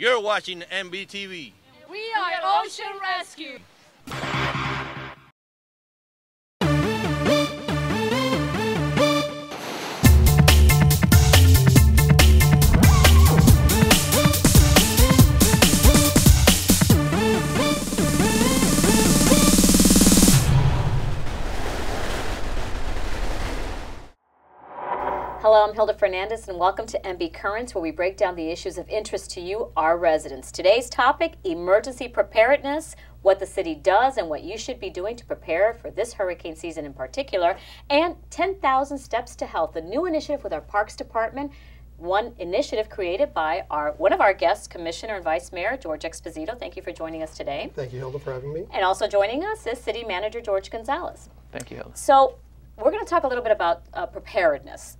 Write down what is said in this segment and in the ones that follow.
You're watching MBTV. We are Ocean Rescue. Hello, I'm Hilda Fernandez, and welcome to MB Currents, where we break down the issues of interest to you, our residents. Today's topic, emergency preparedness, what the city does and what you should be doing to prepare for this hurricane season in particular, and 10,000 Steps to Health, a new initiative with our Parks Department, one initiative created by one of our guests, Commissioner and Vice Mayor Jorge Exposito. Thank you for joining us today. Thank you, Hilda, for having me. And also joining us is City Manager Jorge Gonzalez. Thank you, Hilda. So we're going to talk a little bit about preparedness.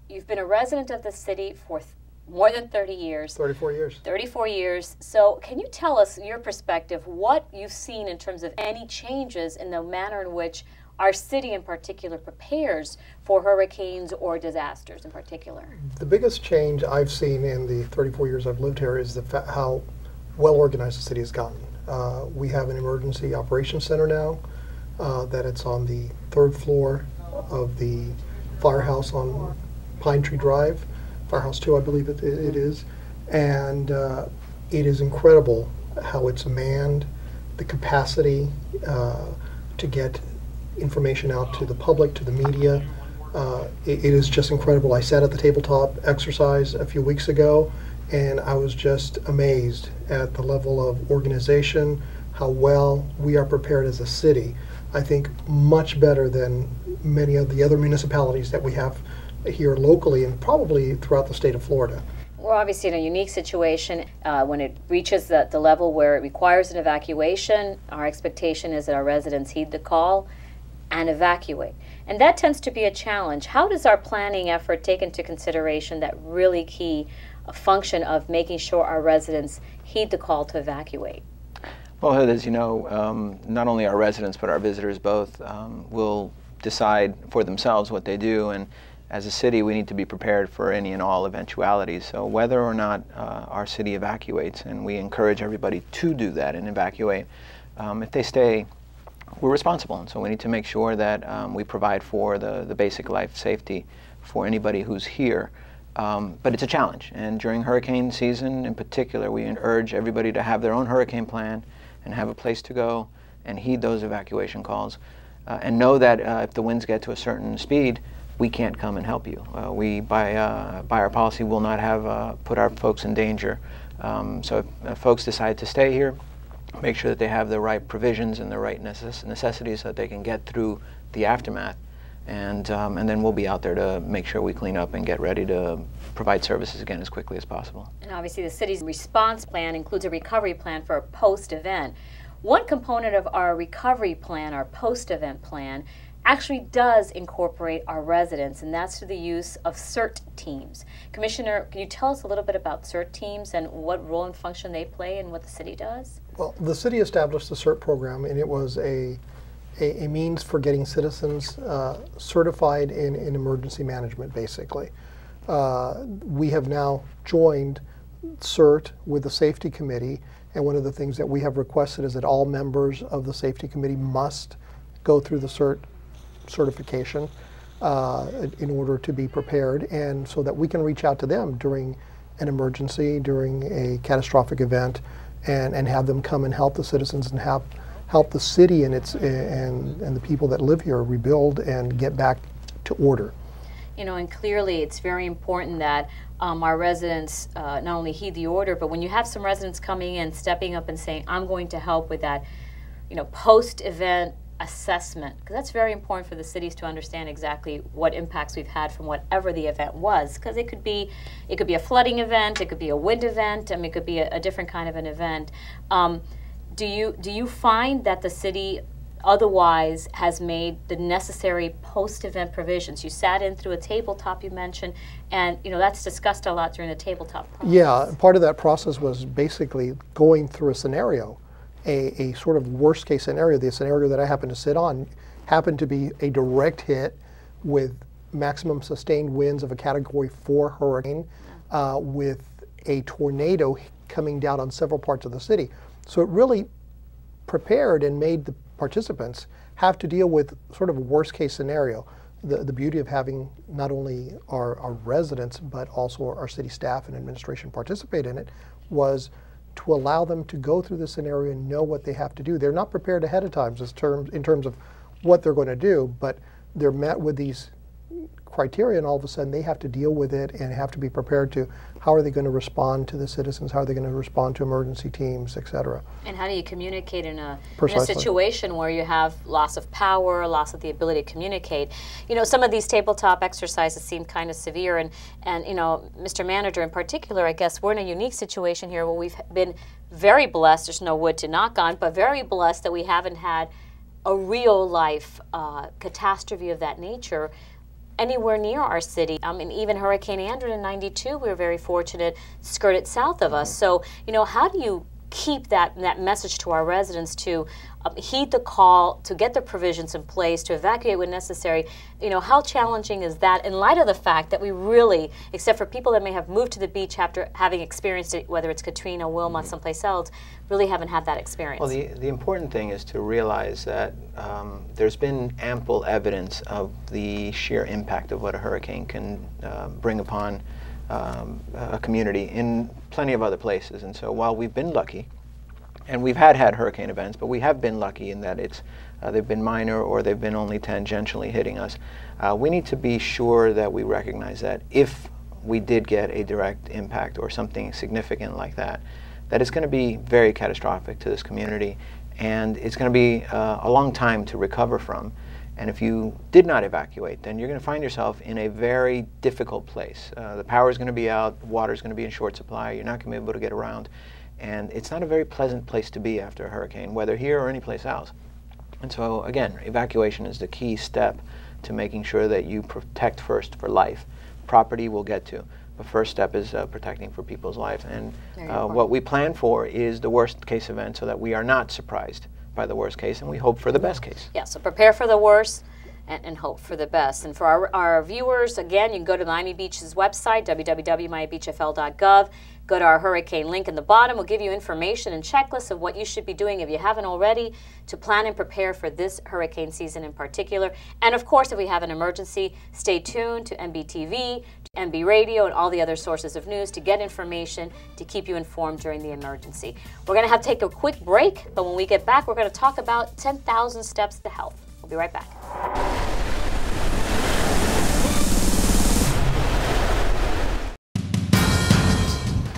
You've been a resident of the city for more than 30 years. 34 years. 34 years. So can you tell us your perspective, what you've seen in terms of any changes in the manner in which our city in particular prepares for hurricanes or disasters in particular? The biggest change I've seen in the 34 years I've lived here is how well organized the city has gotten. We have an emergency operations center now, that it's on the 3rd floor of the firehouse on Pine Tree Drive, Firehouse 2, I believe it is, and it is incredible how it's manned, the capacity to get information out to the public, to the media. It is just incredible. I sat at the tabletop exercise a few weeks ago, and I was just amazed at the level of organization, how well we are prepared as a city. I think much better than many of the other municipalities that we have here locally and probably throughout the state of Florida. We're obviously in a unique situation. When it reaches the level where it requires an evacuation, our expectation is that our residents heed the call and evacuate. And that tends to be a challenge. How does our planning effort take into consideration that really key function of making sure our residents heed the call to evacuate? Well, as you know, not only our residents but our visitors both will decide for themselves what they do, and as a city we need to be prepared for any and all eventualities. So whether or not our city evacuates, and we encourage everybody to do that and evacuate, if they stay, we're responsible, and so we need to make sure that we provide for the basic life safety for anybody who's here. But it's a challenge, and during hurricane season in particular, we urge everybody to have their own hurricane plan and have a place to go and heed those evacuation calls, and know that if the winds get to a certain speed, we can't come and help you. We, by our policy, will not have put our folks in danger. So if folks decide to stay here, make sure that they have the right provisions and the right necessities so that they can get through the aftermath. And then we'll be out there to make sure we clean up and get ready to provide services again as quickly as possible. And obviously the city's response plan includes a recovery plan for a post-event. One component of our recovery plan, our post-event plan, actually does incorporate our residents, and that's through the use of CERT teams. Commissioner, can you tell us a little bit about CERT teams and what role and function they play and what the city does? Well, the city established the CERT program, and it was a means for getting citizens certified in emergency management, basically. We have now joined CERT with the Safety Committee, and one of the things that we have requested is that all members of the Safety Committee must go through the CERT certification in order to be prepared, and so that we can reach out to them during an emergency, during a catastrophic event, and have them come and help the citizens and help the city and the people that live here rebuild and get back to order. You know, and clearly it's very important that our residents not only heed the order, but when you have some residents coming in, stepping up and saying, I'm going to help with that, you know, post-event assessment, because that's very important for the cities to understand exactly what impacts we've had from whatever the event was, because it could be a flooding event, it could be a wind event, I mean, it could be a different kind of an event. Do you find that the city otherwise has made the necessary post-event provisions? You sat in through a tabletop, you mentioned, and you know that's discussed a lot during the tabletop process. Yeah, part of that process was basically going through a scenario, a sort of worst case scenario. The scenario that I happened to sit on happened to be a direct hit with maximum sustained winds of a Category 4 hurricane with a tornado coming down on several parts of the city. So it really prepared and made the participants have to deal with sort of a worst case scenario. The beauty of having not only our residents but also our city staff and administration participate in it was to allow them to go through the scenario and know what they have to do. They're not prepared ahead of time in terms of what they're going to do, but they're met with these criteria, and all of a sudden they have to deal with it and have to be prepared to how are they going to respond to the citizens, how are they going to respond to emergency teams, et cetera. And how do you communicate in a Precisely. situation where you have loss of power, loss of the ability to communicate? You know, some of these tabletop exercises seem kind of severe, and you know, Mr. Manager in particular, I guess we're in a unique situation here where we've been very blessed, there's no wood to knock on, but very blessed that we haven't had a real life catastrophe of that nature anywhere near our city. And even Hurricane Andrew in '92, we were very fortunate, skirted south of us. So, you know, how do you keep that message to our residents to heed the call, to get the provisions in place, to evacuate when necessary? You know, how challenging is that in light of the fact that we really, except for people that may have moved to the beach after having experienced it, whether it's Katrina, Wilma, someplace else, really haven't had that experience? Well, the important thing is to realize that there's been ample evidence of the sheer impact of what a hurricane can bring upon a community in plenty of other places. And so while we've been lucky, and we've had hurricane events, but we have been lucky in that they've been minor or they've been only tangentially hitting us. We need to be sure that we recognize that if we did get a direct impact or something significant like that, that it's going to be very catastrophic to this community, and it's going to be a long time to recover from. And if you did not evacuate, then you're going to find yourself in a very difficult place. The power is going to be out, water is going to be in short supply, you're not going to be able to get around. And it's not a very pleasant place to be after a hurricane, whether here or anyplace else. And so, again, evacuation is the key step to making sure that you protect first for life. Property we'll get to. The first step is protecting for people's lives. And what we plan for is the worst case event so that we are not surprised by the worst case, and we hope for the best case. Yeah, so prepare for the worst and hope for the best. And for our viewers, again, you can go to Miami Beach's website, www.miamibeachfl.gov. Go to our hurricane link in the bottom. We'll give you information and checklists of what you should be doing if you haven't already to plan and prepare for this hurricane season in particular. And of course, if we have an emergency, stay tuned to MBTV, to MB Radio, and all the other sources of news to get information to keep you informed during the emergency. We're going to have to take a quick break, but when we get back, we're going to talk about 10,000 steps to health. We'll be right back.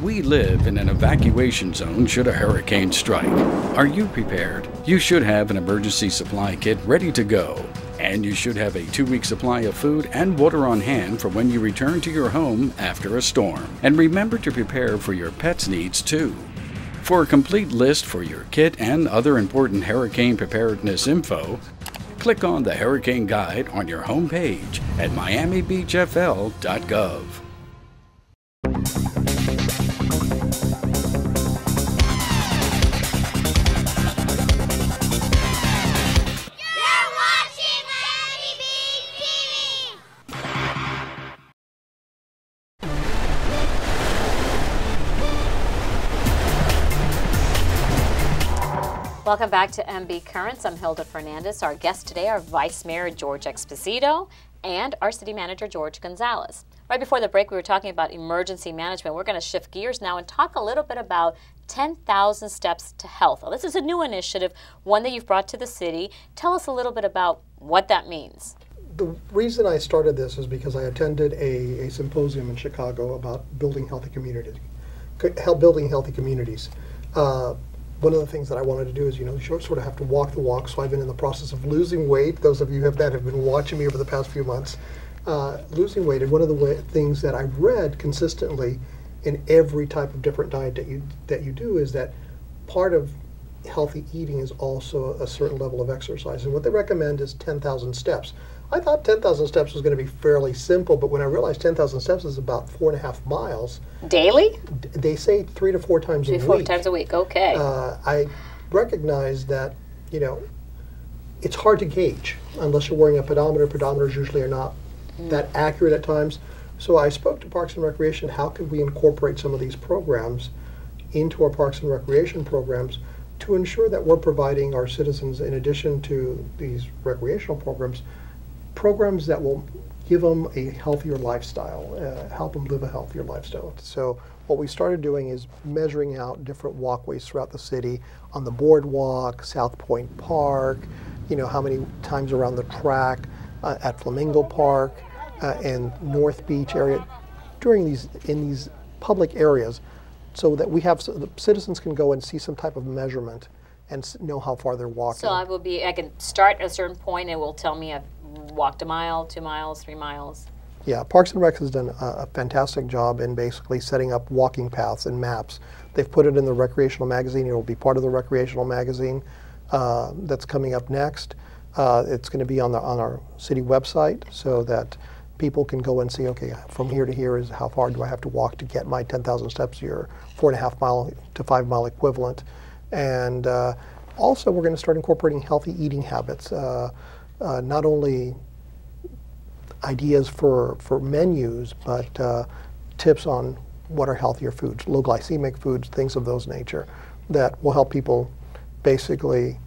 We live in an evacuation zone should a hurricane strike. Are you prepared? You should have an emergency supply kit ready to go. And you should have a 2-week supply of food and water on hand for when you return to your home after a storm. And remember to prepare for your pet's needs too. For a complete list for your kit and other important hurricane preparedness info, click on the Hurricane Guide on your homepage at miamibeachfl.gov. Welcome back to MB Currents. I'm Hilda Fernandez. Our guests today are Vice Mayor Jorge Exposito and our City Manager Jorge Gonzalez. Right before the break, we were talking about emergency management. We're going to shift gears now and talk a little bit about 10,000 Steps to Health. Well, this is a new initiative, one that you've brought to the city. Tell us a little bit about what that means. The reason I started this is because I attended a symposium in Chicago about building healthy communities. One of the things that I wanted to do is, you sort of have to walk the walk. So I've been in the process of losing weight. Those of you that have been watching me over the past few months, losing weight. And one of the things that I've read consistently in every type of different diet that you do is that part of healthy eating is also a certain level of exercise. And what they recommend is 10,000 steps. I thought 10,000 steps was going to be fairly simple, but when I realized 10,000 steps is about 4.5 miles. Daily? They say 3 to 4 times a week. 4 times a week, okay. I recognize that, it's hard to gauge unless you're wearing a pedometer. Pedometers usually are not that accurate at times. So I spoke to Parks and Recreation, how could we incorporate some of these programs into our parks and recreation programs to ensure that we're providing our citizens, in addition to these recreational programs that will give them a healthier lifestyle, help them live a healthier lifestyle. So what we started doing is measuring out different walkways throughout the city, on the boardwalk, South Point Park, you know, how many times around the track, at Flamingo Park, and North Beach area, in these public areas, so that we have, so the citizens can go and see some type of measurement and know how far they're walking. So I can start at a certain point and it will tell me I've walked a mile, 2 miles, 3 miles. Yeah, Parks and Rec has done a fantastic job in basically setting up walking paths and maps. They've put it in the recreational magazine. It will be part of the recreational magazine that's coming up next. It's going to be on our city website, so that people can go and see, okay, from here to here is how far do I have to walk to get my 10,000 steps a year, 4.5 mile to 5 mile equivalent. And also we're going to start incorporating healthy eating habits, not only ideas for menus, but tips on what are healthier foods, low glycemic foods, things of those nature, that will help people basically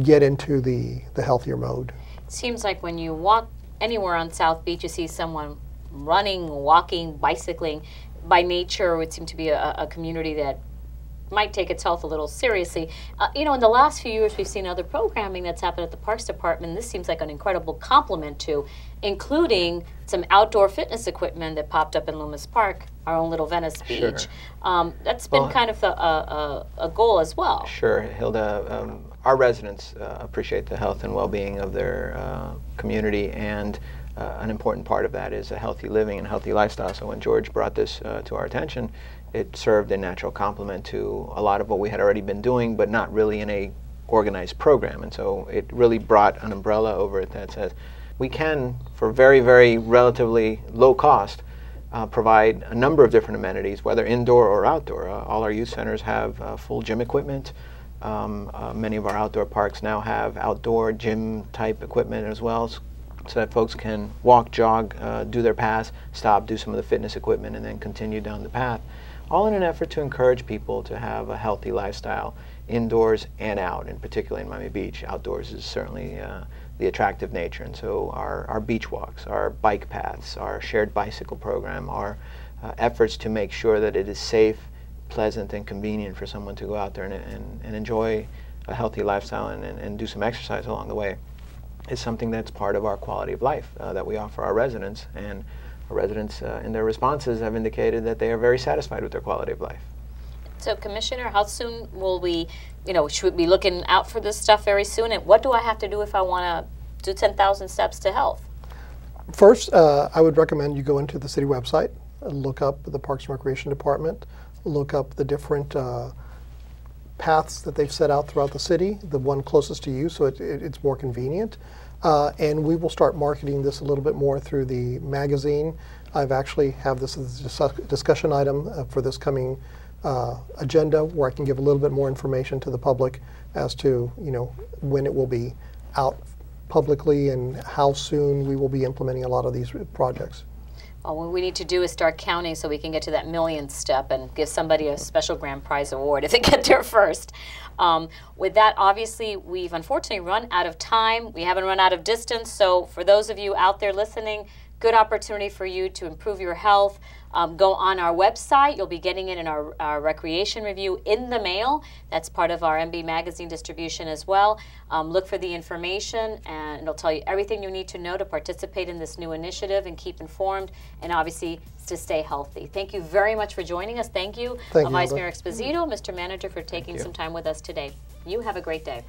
get into the healthier mode. It seems like when you walk anywhere on South Beach, you see someone running, walking, bicycling. By nature, it would seem to be a community that might take its health a little seriously. You know, in the last few years, we've seen other programming that's happened at the Parks Department. This seems like an incredible complement to, including some outdoor fitness equipment that popped up in Loomis Park, our own little Venice Beach. Sure. That's been kind of a goal as well. Sure, Hilda. Our residents appreciate the health and well-being of their community, and an important part of that is a healthy living and healthy lifestyle. So when George brought this to our attention, it served a natural complement to a lot of what we had already been doing, but not really in a organized program. And so it really brought an umbrella over it that says we can, for very, very relatively low cost, provide a number of different amenities, whether indoor or outdoor. All our youth centers have full gym equipment. Many of our outdoor parks now have outdoor gym type equipment as well, so that folks can walk, jog, do their paths, stop, do some of the fitness equipment, and then continue down the path, all in an effort to encourage people to have a healthy lifestyle indoors and out, and particularly in Miami Beach. Outdoors is certainly the attractive nature, and so our beach walks, our bike paths, our shared bicycle program, our efforts to make sure that it is safe, pleasant, and convenient for someone to go out there and enjoy a healthy lifestyle and do some exercise along the way is something that's part of our quality of life that we offer our residents. And our residents in their responses have indicated that they are very satisfied with their quality of life. So, Commissioner, how soon will we, should we be looking out for this stuff very soon? And what do I have to do if I want to do 10,000 steps to health? First, I would recommend you go into the city website, look up the Parks and Recreation Department, look up the different paths that they've set out throughout the city, the one closest to you, so it's more convenient. And we will start marketing this a little bit more through the magazine. I've actually have this as a discussion item for this coming agenda, where I can give a little bit more information to the public as to when it will be out publicly and how soon we will be implementing a lot of these projects. What we need to do is start counting so we can get to that millionth step and give somebody a special grand prize award if they get there first. With that, obviously, we've unfortunately run out of time. We haven't run out of distance. So for those of you out there listening, good opportunity for you to improve your health. Go on our website. You'll be getting it in our recreation review in the mail. That's part of our MB Magazine distribution as well. Look for the information, and it'll tell you everything you need to know to participate in this new initiative and keep informed, and obviously to stay healthy. Thank you very much for joining us. Thank you, Vice Mayor Exposito, Mr. Manager, for taking some time with us today. You have a great day.